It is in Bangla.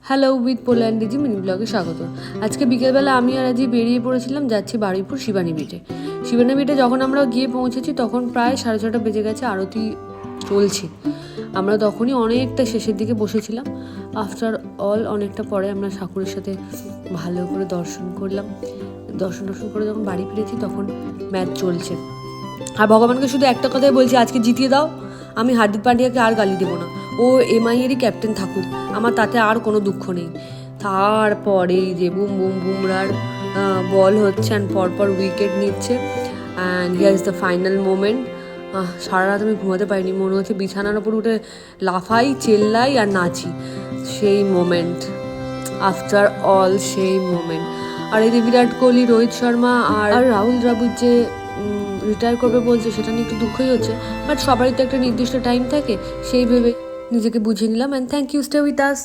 হ্যালো উইথ পোল্যান্ড ডিজি মিনি ব্লগে স্বাগত। আজকে বিকেলবেলা আমি আর আজি বেরিয়ে পড়েছিলাম, যাচ্ছি বারুইপুর শিবানী বিটে। শিবানী বিটে যখন আমরা গিয়ে পৌঁছেছি তখন প্রায় 6:30 বেজে গেছে, আরতি চলছে। আমরা তখনই অনেকটা শেষের দিকে বসেছিলাম। আফটার অল অনেকটা পরে আমরা ঠাকুরের সাথে ভালো করে দর্শন করলাম। দর্শন করে যখন বাড়ি ফিরেছি তখন ম্যাচ চলছে। আর ভগবানকে শুধু একটা কথাই বলছি, আজকে জিতিয়ে দাও। আমি হার্দিক পান্ডিয়াকে আর গালি দেবো না, ও এমআইয়েরই ক্যাপ্টেন থাকুক, আমার তাতে আর কোনো দুঃখ নেই। তারপরেই যে বুমরার বল হচ্ছে অ্যান্ড পরপর উইকেট নিচ্ছে and here is the final moment. সারা রাত আমি ঘুমাতে পারিনি, মনে হচ্ছে বিছানার ওপর উঠে লাফাই, চেল্লাই আর নাচি। সেই মোমেন্ট, আফটার অল সেই মোমেন্ট। আর এই যে বিরাট কোহলি, রোহিত শর্মা আর রাহুল দ্রাবিড় যে রিটায়ার করবে বলছে, সেটা নিয়ে একটু দুঃখই হচ্ছে। বাট সবারই তো একটা নির্দিষ্ট টাইম থাকে, সেই ভেবে নিজেকে বুঝিয়ে নিলাম। And thank you, stay with us.